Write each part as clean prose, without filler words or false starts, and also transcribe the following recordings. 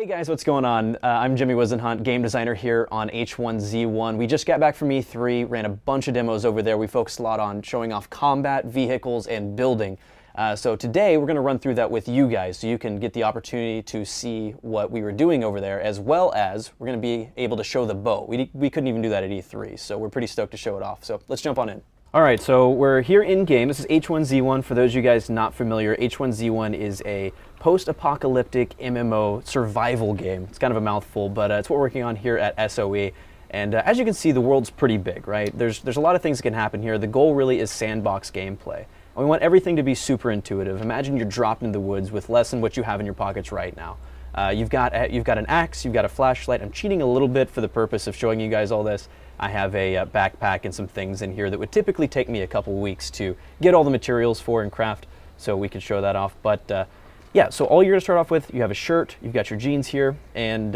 Hey guys, what's going on? I'm H1Z1, game designer here on H1Z1. We just got back from E3, ran a bunch of demos over there. We focused a lot on showing off combat, vehicles, and building. So today we're going to run through that with you guys so you can get the opportunity to see what we were doing over there, as well as we're going to be able to show the bow. We couldn't even do that at E3, so we're pretty stoked to show it off. So let's jump on in. All right, so we're here in game. This is H1Z1. For those of you guys not familiar, H1Z1 is a post-apocalyptic MMO survival game. It's kind of a mouthful, but it's what we're working on here at SOE. And as you can see, the world's pretty big, right? There's a lot of things that can happen here. The goal really is sandbox gameplay. And we want everything to be super intuitive. Imagine you're dropped into the woods with less than what you have in your pockets right now. You've got an axe, you've got a flashlight. I'm cheating a little bit for the purpose of showing you guys all this. I have a backpack and some things in here that would typically take me a couple weeks to get all the materials for and craft, so we could show that off. But yeah, so all you're gonna start off with, you have a shirt, you've got your jeans here, and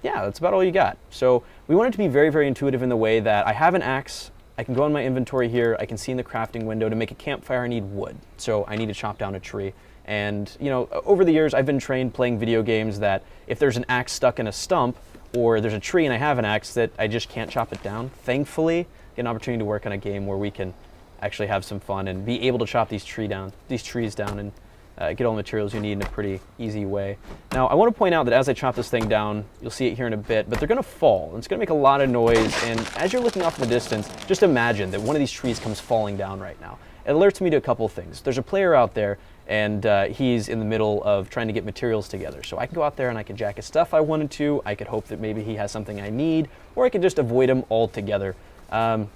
yeah, that's about all you got. So we want it to be very, very intuitive in the way that I have an axe, I can go in my inventory here, I can see in the crafting window to make a campfire I need wood. So I need to chop down a tree. And you know, over the years I've been trained playing video games that if there's an axe stuck in a stump, or there's a tree and I have an axe that I just can't chop it down. Thankfully, get an opportunity to work on a game where we can actually have some fun and be able to chop these trees down and get all the materials you need in a pretty easy way. Now, I want to point out that as I chop this thing down, you'll see it here in a bit, but they're going to fall. And it's going to make a lot of noise, and as you're looking off in the distance, just imagine that one of these trees comes falling down right now. It alerts me to a couple of things. There's a player out there, and he's in the middle of trying to get materials together. So I can go out there and I can jack his stuff I wanted to. I could hope that maybe he has something I need, or I could just avoid him altogether.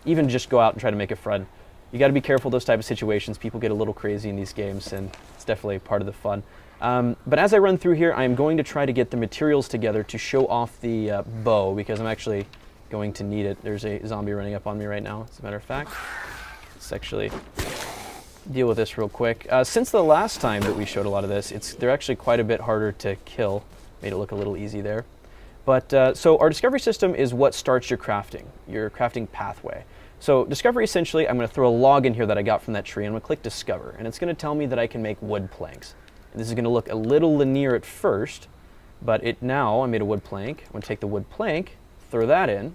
Even just go out and try to make a friend. You got to be careful of those type of situations. People get a little crazy in these games, and it's definitely part of the fun. But as I run through here, I'm going to try to get the materials together to show off the bow, because I'm actually going to need it. There's a zombie running up on me right now, as a matter of fact. Let's actually deal with this real quick. Since the last time that we showed a lot of this, they're actually quite a bit harder to kill. Made it look a little easy there. But so our discovery system is what starts your crafting pathway. So discovery, essentially, I'm going to throw a log in here that I got from that tree, and I'm going to click discover, and it's going to tell me that I can make wood planks. And this is going to look a little linear at first, but now I made a wood plank. I'm going to take the wood plank, throw that in,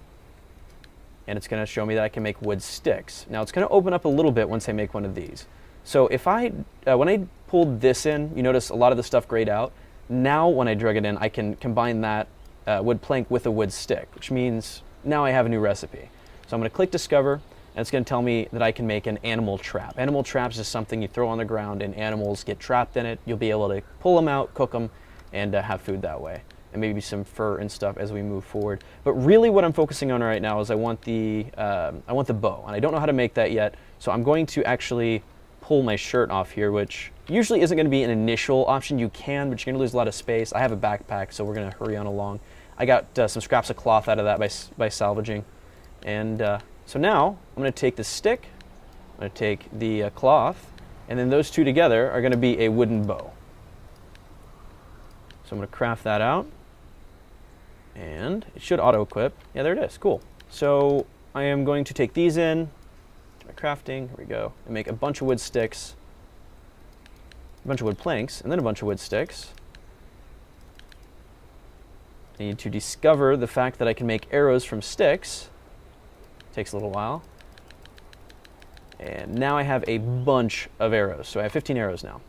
and it's going to show me that I can make wood sticks. Now it's going to open up a little bit once I make one of these. So if when I pulled this in, you notice a lot of the stuff grayed out. Now when I drag it in, I can combine that wood plank with a wood stick, which means now I have a new recipe. So I'm going to click discover, and it's going to tell me that I can make an animal trap. Animal traps is something you throw on the ground and animals get trapped in it. You'll be able to pull them out, cook them, and have food that way. And maybe some fur and stuff as we move forward. But really what I'm focusing on right now is I want the bow, and I don't know how to make that yet. So I'm going to actually pull my shirt off here, which usually isn't going to be an initial option. You can, but you're going to lose a lot of space. I have a backpack, so we're going to hurry on along. I got some scraps of cloth out of that by salvaging. And so now I'm going to take the stick, I'm going to take the cloth, and then those two together are going to be a wooden bow. So I'm going to craft that out, and it should auto-equip. Yeah, there it is. Cool. So I am going to take these in, my crafting, here we go, and make a bunch of wood sticks, a bunch of wood planks, and then a bunch of wood sticks. I need to discover the fact that I can make arrows from sticks. Takes a little while. And now I have a bunch of arrows. So I have 15 arrows now.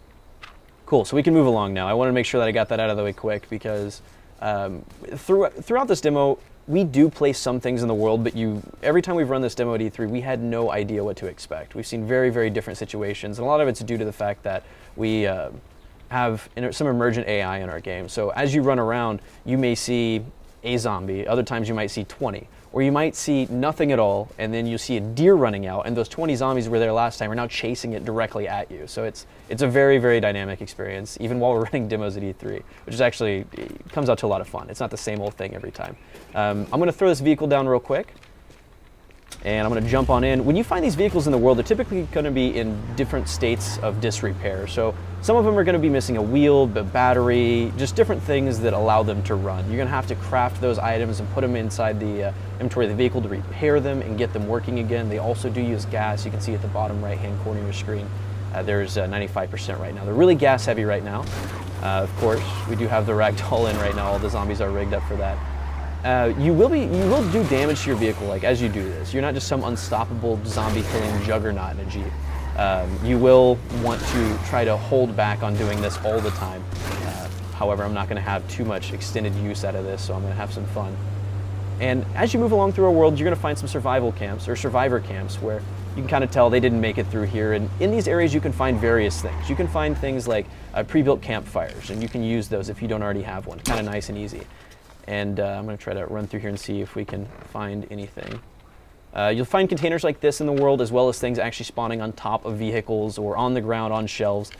Cool, so we can move along now. I wanted to make sure that I got that out of the way quick, because throughout this demo, we do place some things in the world, but every time we've run this demo at E3, we had no idea what to expect. We've seen very, very different situations, and a lot of it's due to the fact that we have some emergent AI in our game. So as you run around, you may see a zombie. Other times you might see 20. Or you might see nothing at all, and then you see a deer running out, and those 20 zombies who were there last time are now chasing it directly at you. So it's a very, very dynamic experience, even while we're running demos at E3, which is actually, it comes out to a lot of fun. It's not the same old thing every time. I'm going to throw this vehicle down real quick, and I'm going to jump on in. When you find these vehicles in the world, they're typically going to be in different states of disrepair. So some of them are going to be missing a wheel, a battery, just different things that allow them to run. You're going to have to craft those items and put them inside the inventory of the vehicle to repair them and get them working again. They also do use gas. You can see at the bottom right-hand corner of your screen, there's 95% right now. They're really gas heavy right now. Of course, we do have the ragdoll in right now. All the zombies are rigged up for that. You will do damage to your vehicle like as you do this. You're not just some unstoppable zombie killing juggernaut in a Jeep. You will want to try to hold back on doing this all the time. However, I'm not going to have too much extended use out of this, so I'm going to have some fun. And as you move along through our world, you're going to find some survival camps or survivor camps where you can kind of tell they didn't make it through here. And in these areas, you can find various things. You can find things like pre-built campfires, and you can use those if you don't already have one. Kind of nice and easy. And I'm going to try to run through here and see if we can find anything. You'll find containers like this in the world, as well as things actually spawning on top of vehicles or on the ground on shelves.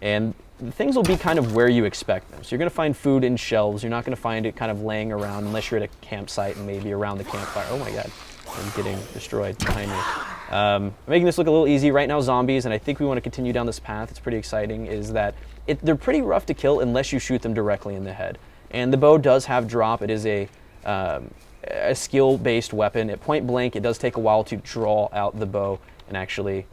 And the things will be kind of where you expect them. So you're going to find food in shelves. You're not going to find it kind of laying around unless you're at a campsite and maybe around the campfire. Oh my god, I'm getting destroyed behind me. Making this look a little easy. Right now, zombies, and I think we want to continue down this path. It's pretty exciting, is that they're pretty rough to kill unless you shoot them directly in the head. And the bow does have drop. It is a skill-based weapon. At point blank, it does take a while to draw out the bow and actually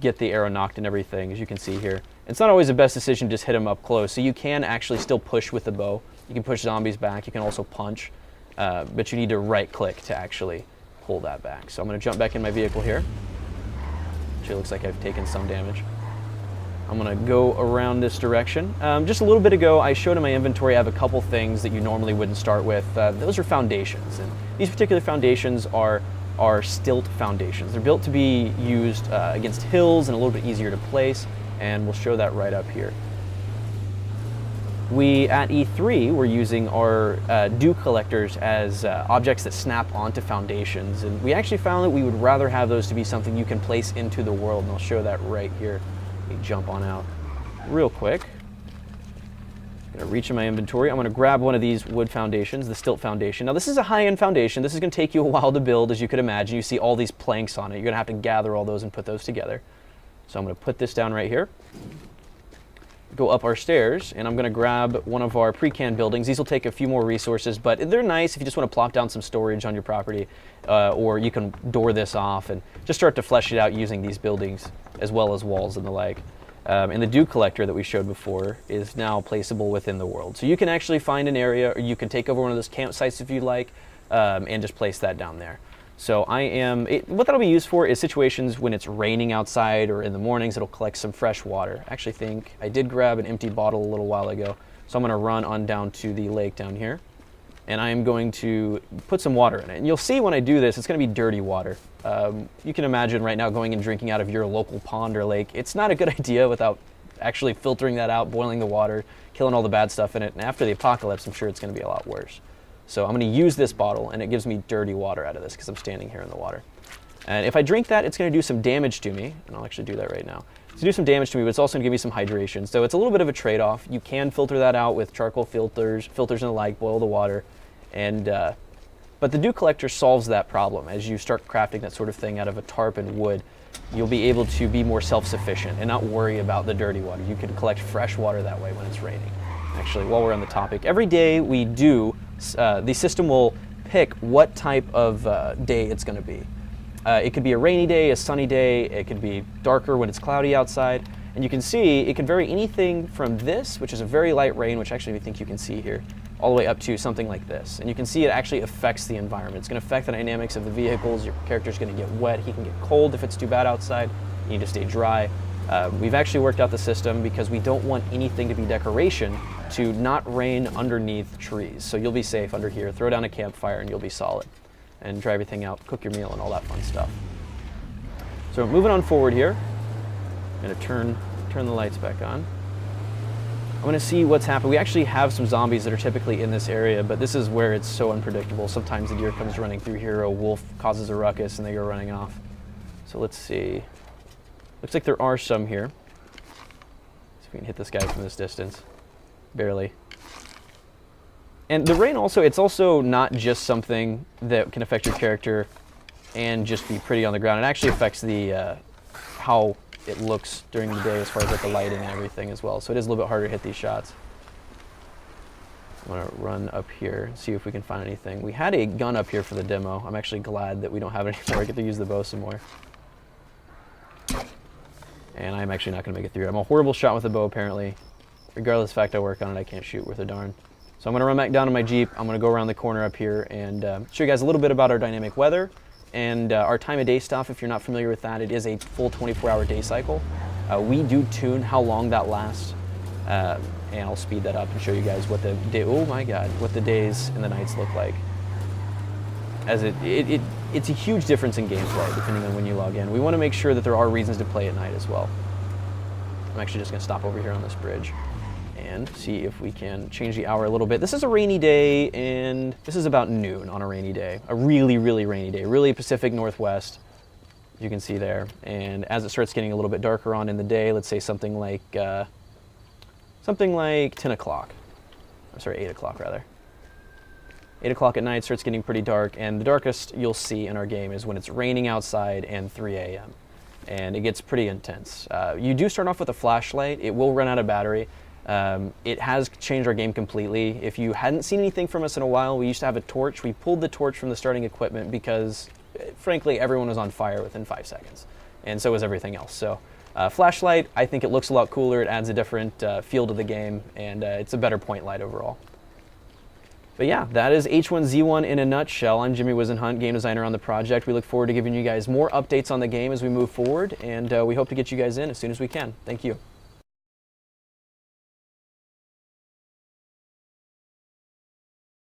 get the arrow knocked and everything, as you can see here. It's not always the best decision to just hit them up close, so you can actually still push with the bow. You can push zombies back. You can also punch, but you need to right-click to actually pull that back. So I'm going to jump back in my vehicle here. Actually, looks like I've taken some damage. I'm going to go around this direction. Just a little bit ago, I showed in my inventory I have a couple things that you normally wouldn't start with. Those are foundations, and these particular foundations are stilt foundations. They're built to be used against hills and a little bit easier to place, and we'll show that right up here. We, at E3, were using our dew collectors as objects that snap onto foundations, and we actually found that we would rather have those to be something you can place into the world, and I'll show that right here. Let me jump on out real quick. I'm gonna reach in my inventory. I'm gonna grab one of these wood foundations, the stilt foundation. Now this is a high-end foundation. This is gonna take you a while to build, as you could imagine. You see all these planks on it. You're gonna have to gather all those and put those together. So I'm gonna put this down right here. Go up our stairs, and I'm gonna grab one of our pre-canned buildings. These will take a few more resources, but they're nice if you just wanna plop down some storage on your property, or you can door this off and just start to flesh it out using these buildings, as well as walls and the like. And the dew collector that we showed before is now placeable within the world. So you can actually find an area, or you can take over one of those campsites if you like, and just place that down there. So what that'll be used for is situations when it's raining outside or in the mornings. It'll collect some fresh water. I actually think I did grab an empty bottle a little while ago. So I'm gonna run on down to the lake down here, and I am going to put some water in it. And you'll see when I do this, it's gonna be dirty water. You can imagine right now going and drinking out of your local pond or lake. It's not a good idea without actually filtering that out, boiling the water, killing all the bad stuff in it. And after the apocalypse, I'm sure it's gonna be a lot worse. So I'm going to use this bottle, and it gives me dirty water out of this because I'm standing here in the water. And if I drink that, it's going to do some damage to me, and I'll actually do that right now. It's do some damage to me, but it's also going to give me some hydration. So it's a little bit of a trade-off. You can filter that out with charcoal filters and the like, boil the water. And but the dew collector solves that problem. As you start crafting that sort of thing out of a tarp and wood, you'll be able to be more self-sufficient and not worry about the dirty water. You can collect fresh water that way when it's raining. Actually, while we're on the topic, every day we do, the system will pick what type of day it's going to be. It could be a rainy day, a sunny day, it could be darker when it's cloudy outside, and you can see it can vary anything from this, which is a very light rain, which actually I think you can see here, all the way up to something like this. And you can see it actually affects the environment. It's going to affect the dynamics of the vehicles. Your character's going to get wet, he can get cold if it's too bad outside, you need to stay dry. We've actually worked out the system because we don't want anything to be decoration to not rain underneath trees. So you'll be safe under here. Throw down a campfire and you'll be solid. And dry everything out, cook your meal and all that fun stuff. So moving on forward here, I'm gonna turn the lights back on. I'm gonna see what's happened. We actually have some zombies that are typically in this area, but this is where it's so unpredictable. Sometimes the deer comes running through here, a wolf causes a ruckus and they go running off. So let's see. Looks like there are some here. See if we can hit this guy from this distance. Barely. And the rain also, it's also not just something that can affect your character and just be pretty on the ground. It actually affects the how it looks during the day as far as like the lighting and everything as well. So it is a little bit harder to hit these shots. I'm gonna run up here and see if we can find anything. We had a gun up here for the demo. I'm actually glad that we don't have it anymore. I get to use the bow some more. And I'm actually not gonna make it through. I'm a horrible shot with the bow apparently. regardless of the fact I work on it, I can't shoot worth a darn. So I'm going to run back down to my Jeep. I'm going to go around the corner up here and show you guys a little bit about our dynamic weather and our time of day stuff. If you're not familiar with that, it is a full 24-hour day cycle. We do tune how long that lasts, and I'll speed that up and show you guys what the day, oh my god, what the days and the nights look like. As it's a huge difference in gameplay depending on when you log in. We want to make sure that there are reasons to play at night as well. I'm actually just going to stop over here on this bridge and see if we can change the hour a little bit. This is a rainy day, and this is about noon on a rainy day. A really, really rainy day. Really Pacific Northwest, you can see there. And as it starts getting a little bit darker on in the day, let's say something like 10 o'clock. I'm sorry, 8 o'clock rather. 8 o'clock at night starts getting pretty dark, and the darkest you'll see in our game is when it's raining outside and 3 a.m. And it gets pretty intense. You do start off with a flashlight. It will run out of battery. It has changed our game completely. If you hadn't seen anything from us in a while, we used to have a torch. We pulled the torch from the starting equipment because, frankly, everyone was on fire within 5 seconds, and so was everything else. So flashlight, I think it looks a lot cooler. It adds a different feel to the game, and it's a better point light overall. But yeah, that is H1Z1 in a nutshell. I'm Jimmy Wizenhunt, game designer on the project. We look forward to giving you guys more updates on the game as we move forward, and we hope to get you guys in as soon as we can. Thank you.